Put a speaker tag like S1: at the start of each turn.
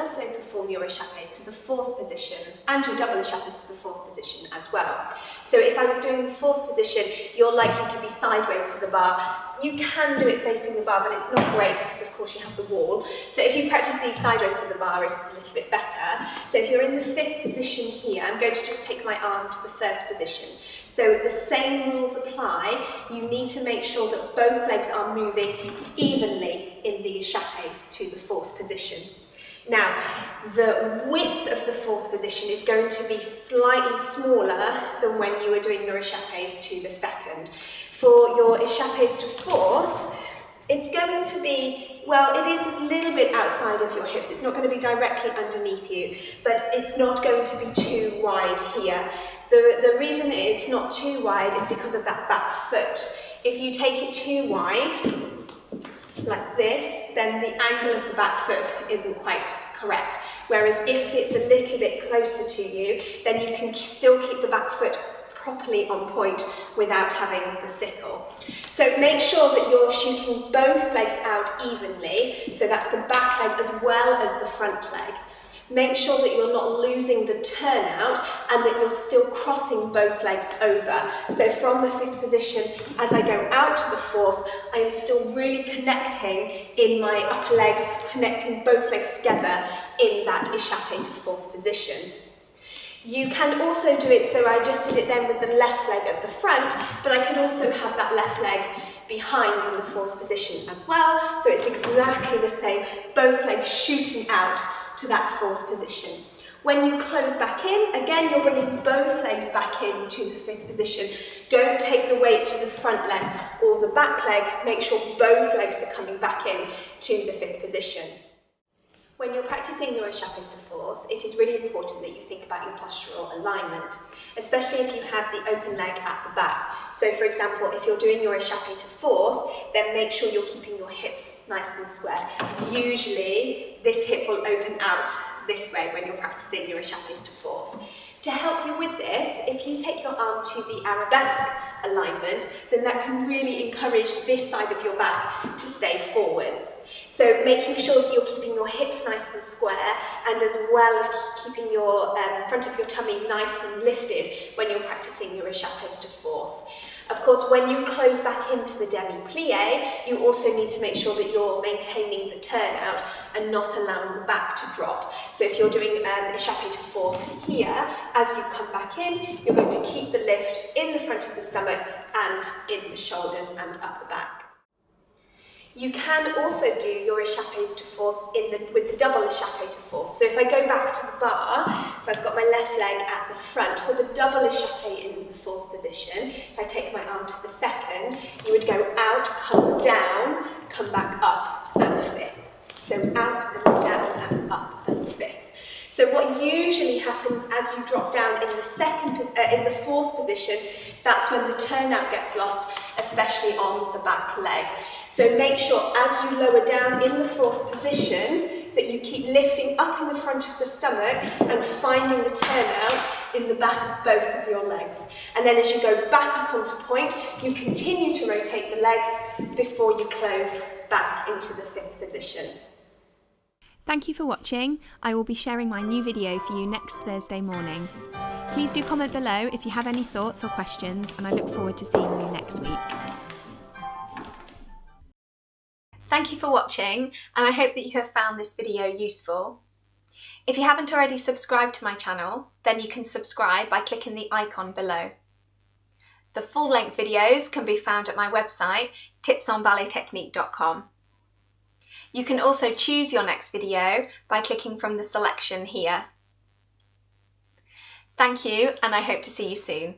S1: also perform your échappés to the fourth position and your double échappés to the fourth position as well. So if I was doing the fourth position, you're likely to be sideways to the bar. You can do it facing the bar, but it's not great because of course you have the wall. So if you practice these sideways to the bar, it's a little bit better. So if you're in the fifth position here, I'm going to just take my arm to the first position. So the same rules apply. You need to make sure that both legs are moving evenly in the échappé to the fourth position. Now, the width of the fourth position is going to be slightly smaller than when you were doing your échappés to the second. For your échappés to fourth, it's going to be, well, it is a little bit outside of your hips. It's not going to be directly underneath you, but it's not going to be too wide here. The reason it's not too wide is because of that back foot. If you take it too wide, like this, then the angle of the back foot isn't quite correct. Whereas if it's a little bit closer to you, then you can still keep the back foot properly on point without having the sickle. So make sure that you're shooting both legs out evenly, so that's the back leg as well as the front leg. Make sure that you're not losing the turnout and that you're still crossing both legs over. So from the fifth position, as I go out to the fourth, I am still really connecting in my upper legs, connecting both legs together in that échappé to fourth position. You can also do it, so I just did it then with the left leg at the front, but I could also have that left leg behind in the fourth position as well. So it's exactly the same, both legs shooting out to that fourth position. When you close back in, again, you're bringing both legs back in to the fifth position. Don't take the weight to the front leg or the back leg. Make sure both legs are coming back in to the fifth position. When you're practicing your échappés to fourth, it is really important that you think about your postural alignment, especially if you have the open leg at the back. So for example, if you're doing your échappé to fourth, then make sure you're keeping your hips nice and square. Usually, this hip will open out this way when you're practicing your échappés to fourth. To help you with this, if you take your arm to the arabesque alignment, then that can really encourage this side of your back to stay forwards. So making sure that you're keeping your hips nice and square, and as well as keeping your front of your tummy nice and lifted when you're practicing your échappés to fourth. Of course, when you close back into the demi-plie, you also need to make sure that you're maintaining the turnout and not allowing the back to drop. So if you're doing échappé to fourth here, as you come back in, you're going to keep the lift in the front of the stomach and in the shoulders and upper back. You can also do your échappés to fourth with the double échappé to fourth. So if I go back to the bar, if I've got my left leg at the front, for the double échappé in the fourth position, if I take my arm to the second, you would go out, come down, come back up at the fifth. So out and down and up at the fifth. So what usually happens as you drop down in the fourth position, that's when the turnout gets lost, especially on the back leg. So make sure as you lower down in the fourth position that you keep lifting up in the front of the stomach and finding the turnout in the back of both of your legs. And then as you go back up onto point, you continue to rotate the legs before you close back into the fifth position.
S2: Thank you for watching. I will be sharing my new video for you next Thursday morning. Please do comment below if you have any thoughts or questions, and I look forward to seeing you next week.
S1: Thank you for watching, and I hope that you have found this video useful. If you haven't already subscribed to my channel, then you can subscribe by clicking the icon below. The full-length videos can be found at my website, tipsonballettechnique.com. You can also choose your next video by clicking from the selection here. Thank you, and I hope to see you soon.